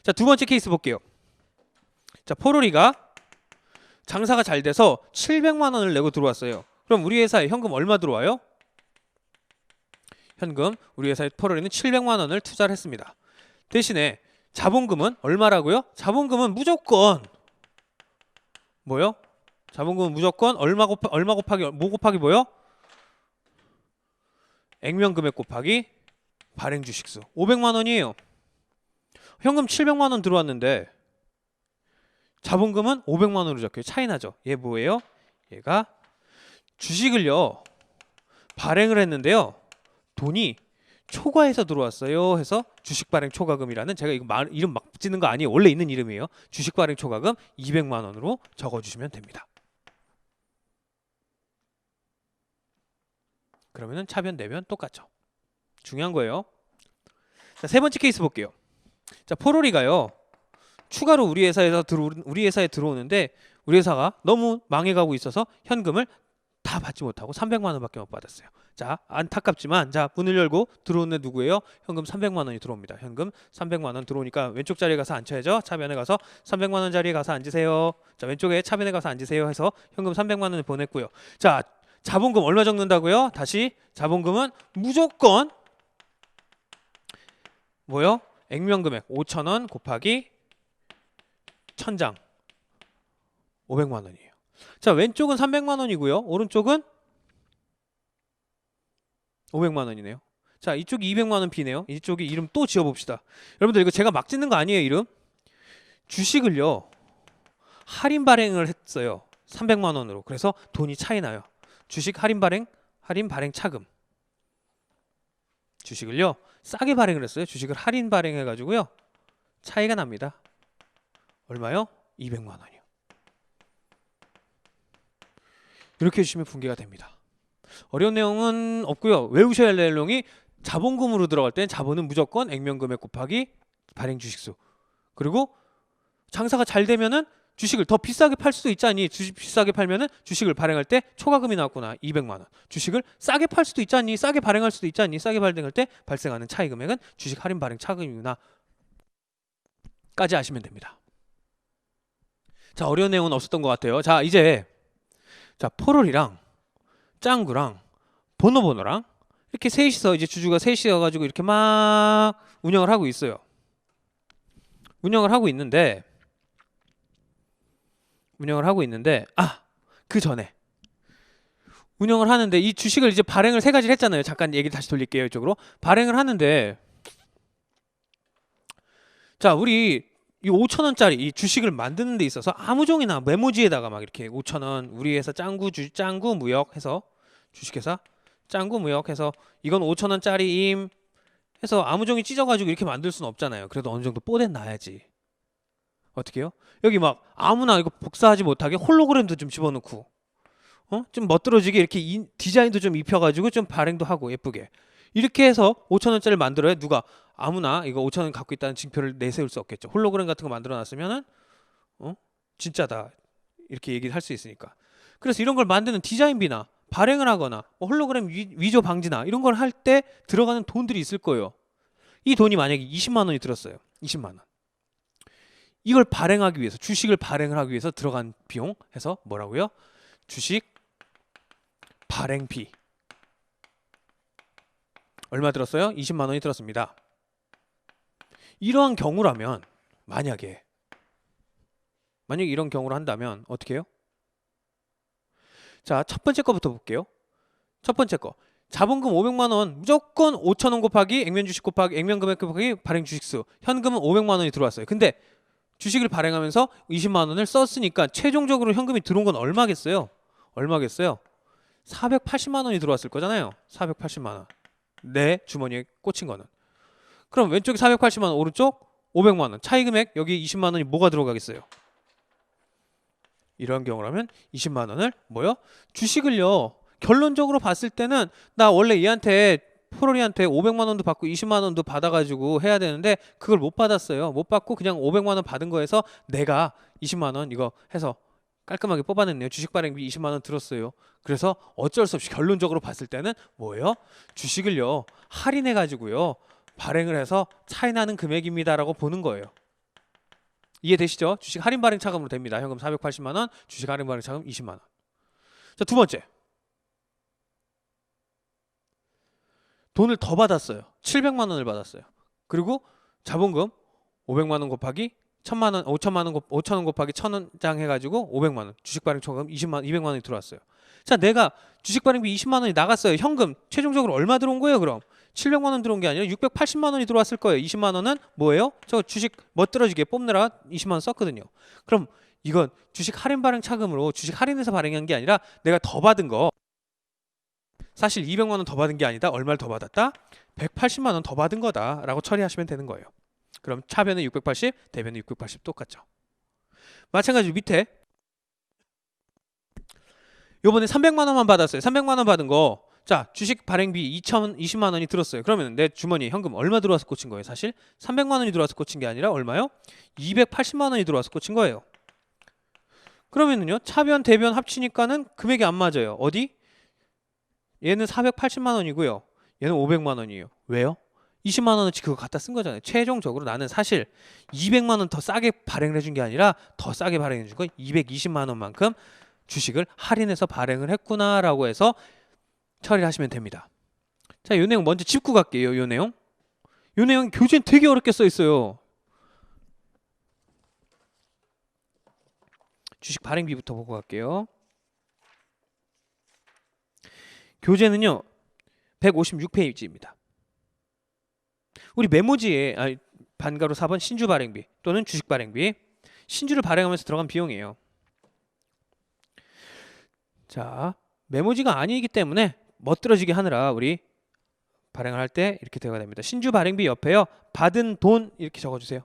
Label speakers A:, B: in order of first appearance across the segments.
A: 자, 두 번째 케이스 볼게요. 자, 포로리가 장사가 잘 돼서 700만 원을 내고 들어왔어요. 그럼 우리 회사에 현금 얼마 들어와요? 현금 우리 회사에 포로리는 700만 원을 투자를 했습니다. 대신에 자본금은 얼마라고요? 자본금은 무조건 뭐요? 자본금은 무조건 얼마 곱하기 뭐 곱하기 뭐요? 액면금액 곱하기 발행 주식수 500만 원이에요. 현금 700만 원 들어왔는데 자본금은 500만 원으로 적혀요. 차이 나죠? 얘 뭐예요? 얘가 주식을요 발행을 했는데요 돈이 초과해서 들어왔어요 해서 주식 발행 초과금이라는, 제가 이거 이름 막 짓는 거 아니에요. 원래 있는 이름이에요. 주식 발행 초과금 200만 원으로 적어주시면 됩니다. 그러면은 차변 대변 똑같죠. 중요한 거예요. 자, 세 번째 케이스 볼게요. 자, 포로리가요 추가로 우리 회사에 들어오는데 우리 회사가 너무 망해가고 있어서 현금을 다 받지 못하고 300만 원밖에 못 받았어요. 자, 안타깝지만 자, 문을 열고 들어오는 애 누구예요? 현금 300만 원이 들어옵니다. 현금 300만 원 들어오니까 왼쪽 자리에 가서 앉혀야죠. 차변에 가서 300만 원 자리에 가서 앉으세요. 자, 왼쪽에 차변에 가서 앉으세요 해서 현금 300만 원을 보냈고요. 자, 자본금 얼마 적는다고요? 다시 자본금은 무조건 뭐요? 액면금액 5,000원 곱하기 1000장 500만 원이에요. 자, 왼쪽은 300만 원이고요. 오른쪽은 500만 원이네요. 자, 이쪽이 200만 원 비네요. 이쪽이 이름 또 지어봅시다. 여러분들 이거 제가 막 짓는 거 아니에요. 이름. 주식을요 할인 발행을 했어요. 300만 원으로. 그래서 돈이 차이 나요. 주식 할인 발행 차금. 주식을요 싸게 발행을 했어요. 주식을 할인 발행해 가지고요 차이가 납니다. 얼마요? 200만 원이요. 이렇게 해주시면 분개가 됩니다. 어려운 내용은 없고요. 외우셔야 할 내용이 자본금으로 들어갈 땐 자본은 무조건 액면금액 곱하기 발행 주식수. 그리고 장사가 잘 되면은 주식을 더 비싸게 팔 수도 있잖니. 주식 비싸게 팔면은 주식을 발행할 때 초과금이 나왔구나. 200만 원. 주식을 싸게 팔 수도 있잖니. 싸게 발행할 수도 있잖니. 싸게 발행할 때 발생하는 차이 금액은 주식 할인 발행 차금이구나. 까지 아시면 됩니다. 자, 어려운 내용은 없었던 것 같아요. 자, 이제 자, 포롤이랑 짱구랑 보노보노랑 이렇게 셋이서 이제 주주가 셋이서 가지고 이렇게 막 운영을 하고 있어요. 운영을 하고 있는데 그 전에 운영을 하는데 이 주식을 이제 발행을 세 가지를 했잖아요. 잠깐 얘기 다시 돌릴게요. 이쪽으로. 발행을 하는데 자, 우리 이 5,000원짜리 이 주식을 만드는 데 있어서 아무 종이나 메모지에다가 막 이렇게 5,000원 우리 회사 짱구 무역 해서 주식회사 짱구 무역 해서 이건 5,000원짜리임 해서 아무 종이 찢어가지고 이렇게 만들 수는 없잖아요. 그래도 어느 정도 뽀대 놔야지. 어떻게 해요? 여기 막 아무나 이거 복사하지 못하게 홀로그램도 좀 집어넣고 좀 멋들어지게 이렇게 디자인도 좀 입혀가지고 좀 발행도 하고 예쁘게 이렇게 해서 5,000원짜리를 만들어야 누가 아무나 이거 5,000원 갖고 있다는 증표를 내세울 수 없겠죠. 홀로그램 같은 거 만들어 놨으면은 진짜다 이렇게 얘기를 할 수 있으니까. 그래서 이런 걸 만드는 디자인비나 발행을 하거나 홀로그램 위조 방지나 이런 걸 할 때 들어가는 돈들이 있을 거예요. 이 돈이 만약에 20만 원이 들었어요. 20만 원. 이걸 발행하기 위해서 주식을 발행을 하기 위해서 들어간 비용 해서 뭐라고요? 주식 발행비 얼마 들었어요? 20만 원이 들었습니다. 이러한 경우라면 만약에 이런 경우를 한다면 어떻게 해요? 자, 첫 번째 거부터 볼게요. 첫 번째 거 자본금 500만 원 무조건 5,000원 곱하기 액면 주식 곱하기 액면 금액 곱하기 발행 주식수. 현금은 500만 원이 들어왔어요. 근데 주식을 발행하면서 20만 원을 썼으니까 최종적으로 현금이 들어온 건 얼마겠어요? 480만 원이 들어왔을 거잖아요. 480만 원. 내 주머니에 꽂힌 거는. 그럼 왼쪽에 480만 원, 오른쪽 500만 원. 차이 금액 여기 20만 원이 뭐가 들어가겠어요? 이런 경우라면 20만 원을 뭐요? 주식을요. 결론적으로 봤을 때는 나 원래 얘한테 포로리한테 500만 원도 받고 20만 원도 받아가지고 해야 되는데 그걸 못 받았어요. 못 받고 그냥 500만 원 받은 거에서 내가 20만 원 이거 해서 깔끔하게 뽑아냈네요. 주식 발행비 20만 원 들었어요. 그래서 어쩔 수 없이 결론적으로 봤을 때는 뭐예요? 주식을요 할인해가지고요 발행을 해서 차이 나는 금액입니다라고 보는 거예요. 이해되시죠? 주식 할인 발행 차감으로 됩니다. 현금 480만 원, 주식 할인 발행 차감 20만 원. 자, 두 번째. 돈을 더 받았어요. 700만 원을 받았어요. 그리고 자본금 500만 원 곱하기 1000만 원, 5천 원 곱하기 1000장 해가지고 500만 원. 주식 발행 초과금 200만 원이 들어왔어요. 자, 내가 주식 발행비 20만 원이 나갔어요. 현금 최종적으로 얼마 들어온 거예요? 그럼 700만 원 들어온 게 아니라 680만 원이 들어왔을 거예요. 20만 원은 뭐예요? 저 주식 멋들어지게 뽑느라 20만 원 썼거든요. 그럼 이건 주식 할인 발행 차금으로 주식 할인해서 발행한 게 아니라 내가 더 받은 거, 사실 200만 원 더 받은 게 아니다. 얼마를 더 받았다? 180만 원 더 받은 거다라고 처리하시면 되는 거예요. 그럼 차변은 680, 대변은 680 똑같죠. 마찬가지로 밑에 요번에 300만 원만 받았어요. 300만 원 받은 거, 자, 주식 발행비 20만 원이 들었어요. 그러면 내 주머니에 현금 얼마 들어와서 꽂힌 거예요? 사실 300만 원이 들어와서 꽂힌 게 아니라 얼마요? 280만 원이 들어와서 꽂힌 거예요. 그러면은요, 차변 대변 합치니까는 금액이 안 맞아요. 어디? 얘는 480만 원이고요. 얘는 500만 원이에요. 왜요? 20만 원어치 그거 갖다 쓴 거잖아요. 최종적으로 나는 사실 200만 원 더 싸게 발행을 해준 게 아니라 더 싸게 발행해 준 건 220만 원만큼 주식을 할인해서 발행을 했구나라고 해서 처리를 하시면 됩니다. 자, 이 내용 먼저 짚고 갈게요. 이 내용. 이 내용 교재는 되게 어렵게 써 있어요. 주식 발행비부터 보고 갈게요. 교재는요 156페이지입니다. 우리 메모지에 반가로 4번 신주 발행비 또는 주식 발행비, 신주를 발행하면서 들어간 비용이에요. 자, 메모지가 아니기 때문에 멋들어지게 하느라 우리 발행을 할 때 이렇게 되어야 됩니다. 신주 발행비 옆에요, 받은 돈 이렇게 적어주세요.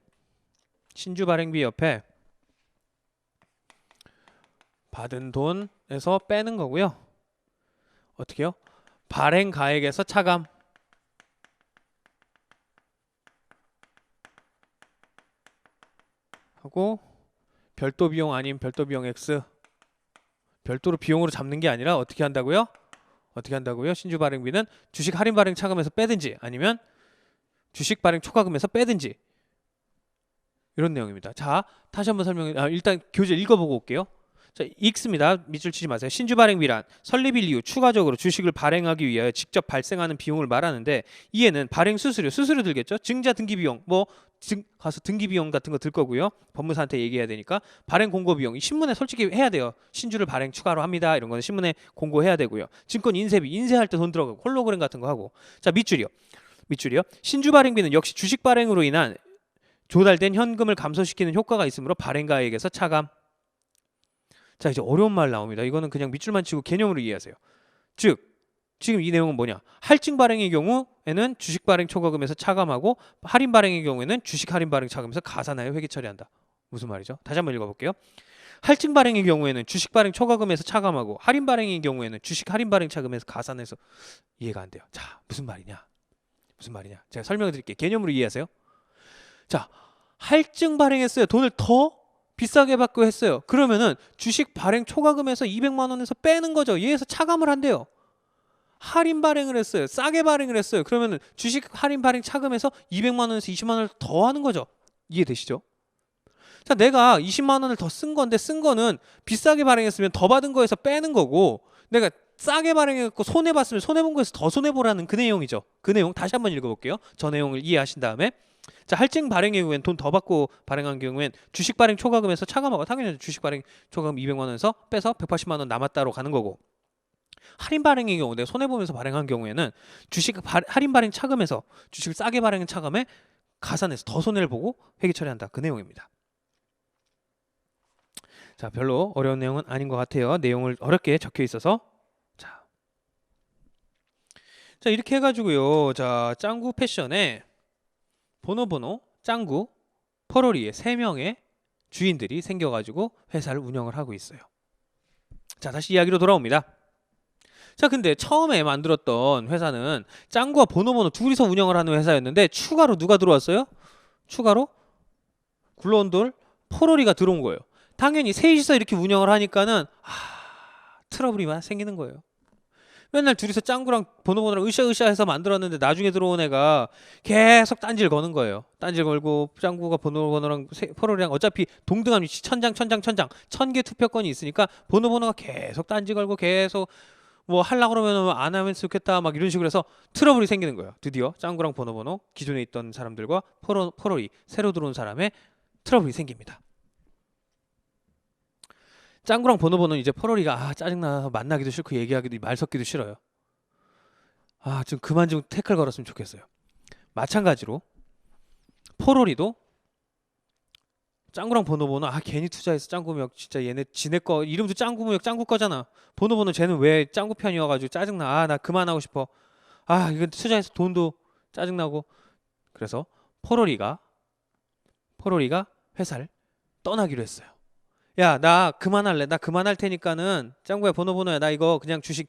A: 신주 발행비 옆에 받은 돈에서 빼는 거고요. 어떻게요? 발행 가액에서 차감. 하고 별도 비용 아닌 별도 비용 X. 별도로 비용으로 잡는 게 아니라 어떻게 한다고요? 어떻게 한다고요? 신주 발행비는 주식 할인 발행 차감에서 빼든지 아니면 주식 발행 초과금에서 빼든지, 이런 내용입니다. 자, 다시 한번 일단 교재 읽어보고 올게요. 자, X입니다. 밑줄 치지 마세요. 신주 발행비란 설립일 이후 추가적으로 주식을 발행하기 위하여 직접 발생하는 비용을 말하는데, 이에는 발행 수수료 들겠죠. 증자 등기 비용, 가서 등기 비용 같은 거 들 거고요. 법무사한테 얘기해야 되니까 발행 공고 비용, 신문에 솔직히 해야 돼요. 신주를 발행 추가로 합니다. 이런 거는 신문에 공고해야 되고요. 증권 인쇄비, 인쇄할 때 돈 들어가고 홀로그램 같은 거 하고. 자, 밑줄이요. 신주 발행비는 역시 주식 발행으로 인한 조달된 현금을 감소시키는 효과가 있으므로 발행가액에서 차감. 자, 이제 어려운 말 나옵니다. 이거는 그냥 밑줄만 치고 개념으로 이해하세요. 즉, 지금 이 내용은 뭐냐? 할증 발행의 경우에는 주식 발행 초과금에서 차감하고, 할인 발행의 경우에는 주식 할인 발행 차감에서 가산하여 회계 처리한다. 무슨 말이죠? 다시 한번 읽어볼게요. 할증 발행의 경우에는 주식 발행 초과금에서 차감하고, 할인 발행의 경우에는 주식 할인 발행 차감에서 가산해서. 이해가 안 돼요. 자, 무슨 말이냐? 제가 설명해 드릴게요. 개념으로 이해하세요. 자, 할증 발행했어요. 돈을 더 비싸게 받고 했어요. 그러면은 주식 발행 초과금에서 200만 원에서 빼는 거죠. 얘에서 차감을 한대요. 할인 발행을 했어요. 싸게 발행을 했어요. 그러면은 주식 할인 발행 차감에서 200만 원에서 20만 원을 더 하는 거죠. 이해되시죠? 자, 내가 20만 원을 더 쓴 건데, 쓴 거는 비싸게 발행했으면 더 받은 거에서 빼는 거고, 내가 싸게 발행했고 손해봤으면 손해본 거에서 더 손해보라는 그 내용이죠. 그 내용 다시 한번 읽어볼게요. 저 내용을 이해하신 다음에. 자, 할증 발행의 경우엔 돈 더 받고 발행한 경우엔 주식 발행 초과금에서 차감하고, 당연히 주식 발행 초과금 200만 원에서 빼서 180만 원 남았다로 가는 거고, 할인 발행의 경우 내가 손해보면서 발행한 경우에는 주식 할인 발행 차감에서 주식을 싸게 발행한 차감에 가산해서 더 손해를 보고 회계 처리한다. 그 내용입니다. 자, 별로 어려운 내용은 아닌 것 같아요. 내용을 어렵게 적혀 있어서. 자, 이렇게 해가지고요. 자, 짱구 패션에 번호 짱구 퍼러리의 3명의 주인들이 생겨가지고 회사를 운영을 하고 있어요. 자, 다시 이야기로 돌아옵니다. 자, 근데 처음에 만들었던 회사는 짱구와 번호 둘이서 운영을 하는 회사였는데, 추가로 누가 들어왔어요? 추가로 굴러온돌 퍼러리가 들어온 거예요. 당연히 셋이서 이렇게 운영을 하니까는 트러블이 생기는 거예요. 맨날 둘이서 짱구랑 번호번호랑 으쌰으쌰 해서 만들었는데 나중에 들어온 애가 계속 딴질 거는 거예요. 딴질 걸고 짱구가 번호번호랑 포로리랑 어차피 동등한 위치 천장 1000개 투표권이 있으니까 번호번호가 계속 딴질 걸고 계속 뭐 하려고 그러면 안 하면 좋겠다 막 이런 식으로 해서 트러블이 생기는 거예요. 드디어 짱구랑 번호번호 기존에 있던 사람들과 포로리 새로 들어온 사람의 트러블이 생깁니다. 짱구랑 번호번호는 이제 포로리가 짜증나 만나기도 싫고 얘기하기도 말 섞기도 싫어요. 좀 그만 좀 태클 걸었으면 좋겠어요. 마찬가지로 포로리도 짱구랑 번호번호 괜히 투자해서 짱구무역 진짜 얘네 지네 거 이름도 짱구무역 짱구 거잖아. 번호번호 쟤는 왜 짱구 편이어가지고 짜증나. 나 그만하고 싶어. 이건 투자해서 돈도 짜증나고. 그래서 포로리가 회사를 떠나기로 했어요. 야, 나 그만할래. 나 그만할 테니까는 짱구야 번호번호야. 나 이거 그냥 주식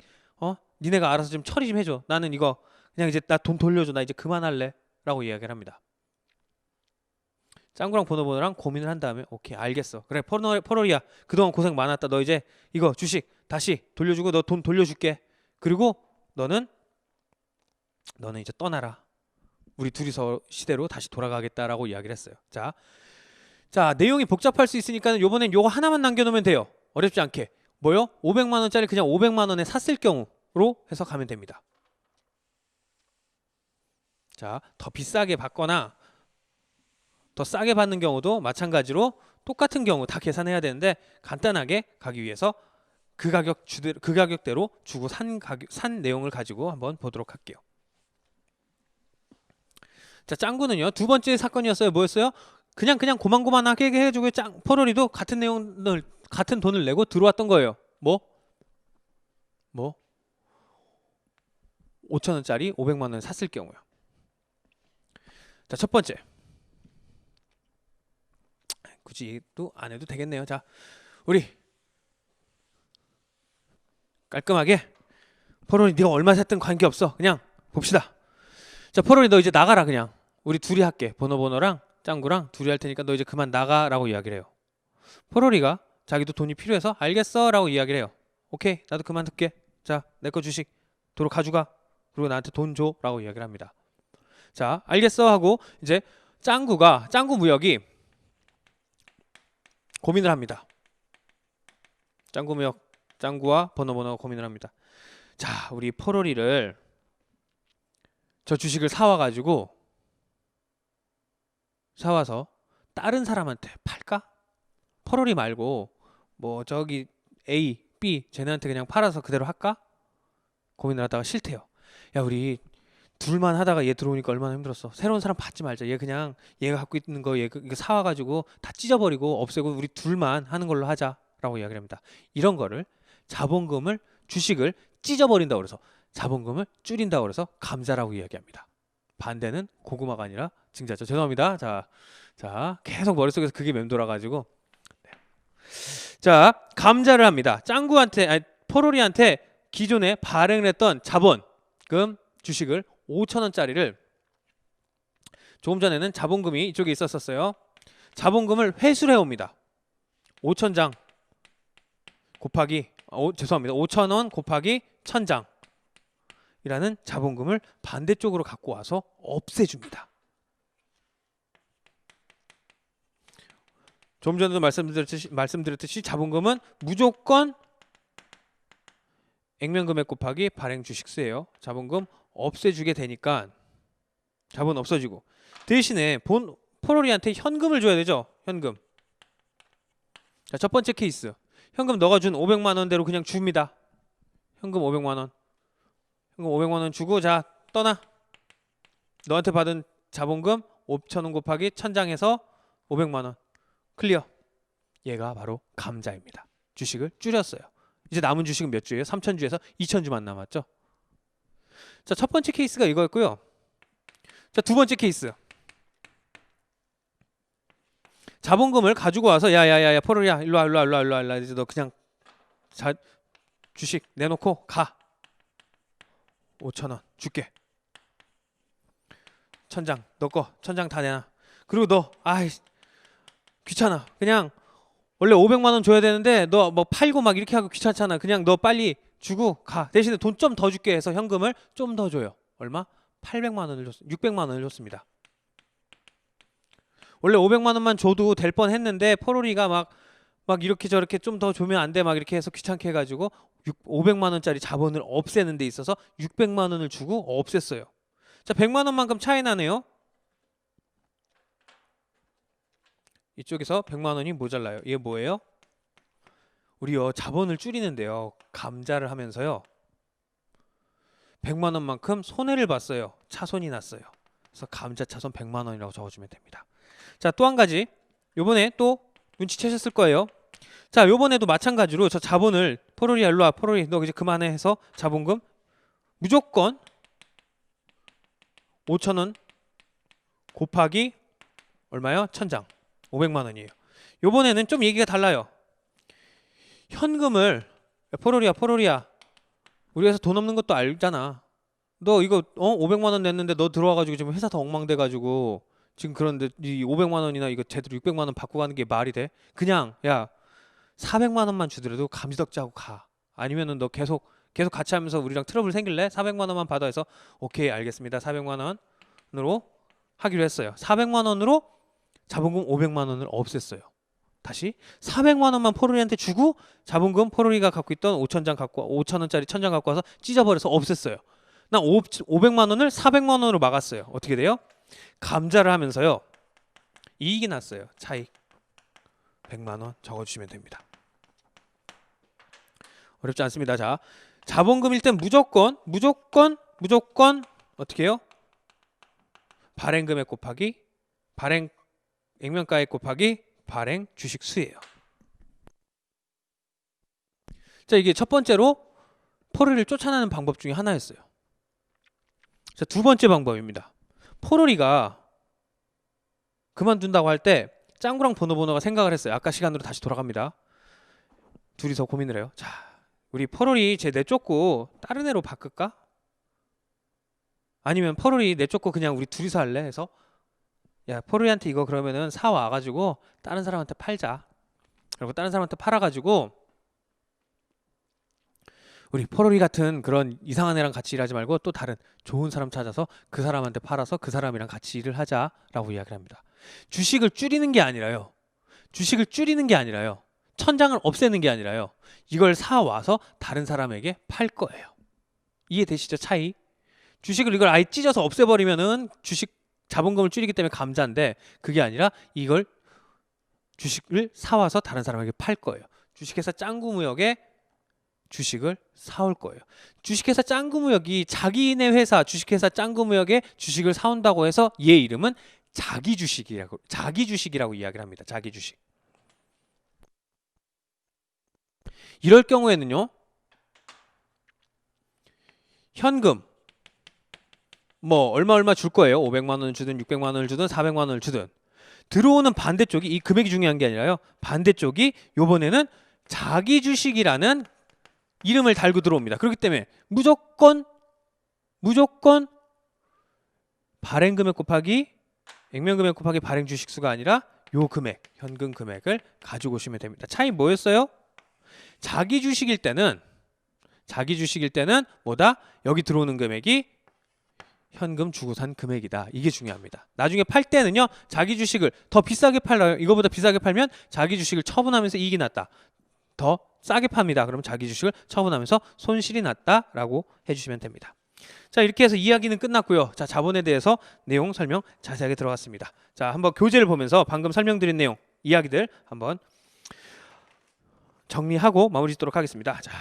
A: 니네가 알아서 좀 처리 좀 해줘. 나는 이거 그냥 이제 나 돈 돌려줘. 나 이제 그만할래. 라고 이야기를 합니다. 짱구랑 번호번호랑 고민을 한 다음에 오케이 알겠어. 그래 포로리야 그동안 고생 많았다. 너 이제 이거 주식 다시 돌려주고 너 돈 돌려줄게. 그리고 너는 이제 떠나라. 우리 둘이서 시대로 다시 돌아가겠다라고 이야기를 했어요. 자, 내용이 복잡할 수 있으니까 요번엔 요거 하나만 남겨놓으면 돼요. 어렵지 않게. 뭐요? 500만 원짜리 그냥 500만 원에 샀을 경우로 해서 가면 됩니다. 자, 더 비싸게 받거나 더 싸게 받는 경우도 마찬가지로 똑같은 경우 다 계산해야 되는데 간단하게 가기 위해서 그 가격대로 주고 산 내용을 가지고 한번 보도록 할게요. 자, 짱구는요 두 번째 사건이었어요. 뭐였어요? 그냥 고만고만하게 해주고 포로리도 같은 돈을 내고 들어왔던 거예요. 뭐 5,000원짜리 500만 원을 샀을 경우요. 자, 첫 번째. 굳이 또 안 해도 되겠네요. 자, 우리 깔끔하게 포로리 네가 얼마 샀든 관계없어. 그냥 봅시다. 자, 포로리 너 이제 나가라. 그냥 우리 둘이 할게. 번호랑 짱구랑 둘이 할 테니까 너 이제 그만 나가라고 이야기를 해요. 포로리가 자기도 돈이 필요해서 알겠어 라고 이야기를 해요. 오케이 나도 그만둘게. 자, 내 거 주식 도로 가져가. 그리고 나한테 돈 줘 라고 이야기를 합니다. 자, 알겠어 하고 이제 짱구 무역이 고민을 합니다. 짱구와 번호가 고민을 합니다. 자, 우리 포로리를 저 주식을 사와서 다른 사람한테 팔까? 포로리 말고 뭐 저기 A, B 쟤네한테 그냥 팔아서 그대로 할까? 고민을 하다가 싫대요. 야, 우리 둘만 하다가 얘 들어오니까 얼마나 힘들었어. 새로운 사람 받지 말자. 얘가 갖고 있는 거 이거 사와가지고 다 찢어버리고 없애고 우리 둘만 하는 걸로 하자라고 이야기를 합니다. 이런 거를 주식을 찢어버린다고 그래서 자본금을 줄인다고 그래서 감자라고 이야기합니다. 반대는 고구마가 아니라 증자죠. 죄송합니다. 자, 계속 머릿속에서 그게 맴돌아가지고 자, 감자를 합니다. 포로리한테 기존에 발행을 했던 자본금 주식을 5,000원짜리를 조금 전에는 자본금이 이쪽에 있었어요. 자본금을 회수를 해옵니다. 5,000장 곱하기 5,000원 곱하기 1,000장이라는 자본금을 반대쪽으로 갖고 와서 없애줍니다. 좀 전에도 말씀드렸듯이 자본금은 무조건 액면금액 곱하기 발행 주식수예요. 자본금 없애주게 되니까 자본 없어지고 대신에 포로리한테 현금을 줘야 되죠. 현금. 자, 첫 번째 케이스. 현금 너가 준 500만 원대로 그냥 줍니다. 현금 500만 원. 현금 500만 원 주고 자, 떠나. 너한테 받은 자본금 5,000원 곱하기 1,000장 해서 500만 원. 클리어. 얘가 바로 감자입니다. 주식을 줄였어요. 이제 남은 주식은 몇 주예요? 3,000주에서 2,000주만 남았죠. 자, 첫 번째 케이스가 이거였고요. 자, 두 번째 케이스. 자본금을 가지고 와서 야야야야 포로리야 일로 와 이제 너 그냥 주식 내놓고 가. 5,000원 줄게. 1,000장 너 거 1,000장 다 내놔. 그리고 너 귀찮아. 그냥 원래 500만 원 줘야 되는데 너 뭐 팔고 막 이렇게 하고 귀찮잖아. 그냥 너 빨리 주고 가. 대신에 돈 좀 더 줄게 해서 현금을 좀 더 줘요. 얼마? 800만 원을 600만 원을 줬습니다. 원래 500만 원만 줘도 될 뻔했는데 포로리가 막 이렇게 저렇게 좀 더 주면 안 돼 막 이렇게 해서 귀찮게 해가지고 500만 원짜리 자본을 없애는 데 있어서 600만 원을 주고 없앴어요. 자, 100만 원만큼 차이 나네요. 이쪽에서 100만 원이 모자라요. 이게 뭐예요? 우리요 자본을 줄이는데요. 감자를 하면서요. 100만 원만큼 손해를 봤어요. 차손이 났어요. 그래서 감자 차손 100만 원이라고 적어주면 됩니다. 자, 또 한 가지. 요번에 또 눈치채셨을 거예요. 자, 요번에도 마찬가지로 저 자본을 포로리야 일로와 포로리 너 이제 그만해 해서 자본금 무조건 5,000원 곱하기 얼마요? 1,000장 500만 원이에요. 요번에는 좀 얘기가 달라요. 현금을 포로리야 우리 회사 돈 없는 것도 알잖아. 너 이거 500만 원 냈는데 너 들어와가지고 지금 회사 다 엉망돼가지고 지금 그런데 이 500만 원이나 이거 제대로 600만 원 받고 가는 게 말이 돼? 그냥 야 400만 원만 주더라도 감지덕지하고 가. 아니면은 너 계속 같이 하면서 우리랑 트러블 생길래? 400만 원만 받아 해서 오케이 알겠습니다. 400만 원으로 하기로 했어요. 400만 원으로 자본금 500만 원을 없앴어요. 다시 400만 원만 포로리한테 주고 자본금 포로리가 갖고 있던 5,000장 갖고 5,000원짜리 1,000장 갖고 와서 찢어버려서 없앴어요. 난 500만 원을 400만 원으로 막았어요. 어떻게 돼요? 감자를 하면서요. 이익이 났어요. 차익 100만 원 적어주시면 됩니다. 어렵지 않습니다. 자, 자본금일 땐 무조건 어떻게 해요? 발행금액 곱하기 발행 액면가액 곱하기 발행 주식 수예요. 자, 이게 첫 번째로 포로리를 쫓아내는 방법 중에 하나였어요. 자, 두 번째 방법입니다. 포로리가 그만둔다고 할 때 짱구랑 보노보노가 생각을 했어요. 아까 시간으로 다시 돌아갑니다. 둘이서 고민을 해요. 자, 우리 포로리 쟤 내쫓고 다른 애로 바꿀까? 아니면 포로리 내쫓고 그냥 우리 둘이서 할래? 해서 야, 포로리한테 이거 그러면은 사와가지고 다른 사람한테 팔자. 그리고 다른 사람한테 팔아가지고 우리 포로리 같은 그런 이상한 애랑 같이 일하지 말고 또 다른 좋은 사람 찾아서 그 사람한테 팔아서 그 사람이랑 같이 일을 하자라고 이야기를 합니다. 주식을 줄이는 게 아니라요. 1,000장을 없애는 게 아니라요. 이걸 사와서 다른 사람에게 팔 거예요. 이해되시죠? 차이? 주식을 이걸 아예 찢어서 없애버리면은 주식 자본금을 줄이기 때문에 감자인데 그게 아니라 이걸 주식을 사와서 다른 사람에게 팔 거예요. 주식회사 짱구무역에 주식을 사올 거예요. 주식회사 짱구무역이 자기네 회사 주식회사 짱구무역에 주식을 사온다고 해서 얘 이름은 자기 주식이라고 이야기를 합니다. 자기 주식. 이럴 경우에는요. 현금 뭐 얼마 줄 거예요. 500만 원을 주든 600만 원을 주든 400만 원을 주든 들어오는 반대쪽이 이 금액이 중요한 게 아니라요. 반대쪽이 요번에는 자기 주식이라는 이름을 달고 들어옵니다. 그렇기 때문에 무조건 발행금액 곱하기 액면금액 곱하기 발행 주식수가 아니라 요 금액, 현금 금액을 가지고 오시면 됩니다. 차이 뭐였어요? 자기 주식일 때는 뭐다? 여기 들어오는 금액이 현금 주고 산 금액이다. 이게 중요합니다. 나중에 팔 때는요. 자기 주식을 더 비싸게 팔아요. 이거보다 비싸게 팔면 자기 주식을 처분하면서 이익이 났다. 더 싸게 팝니다. 그럼 자기 주식을 처분하면서 손실이 났다라고 해주시면 됩니다. 자, 이렇게 해서 이야기는 끝났고요. 자, 자본에 대해서 내용 설명 자세하게 들어갔습니다. 자, 한번 교재를 보면서 방금 설명드린 내용, 이야기들 한번 정리하고 마무리 짓도록 하겠습니다. 자.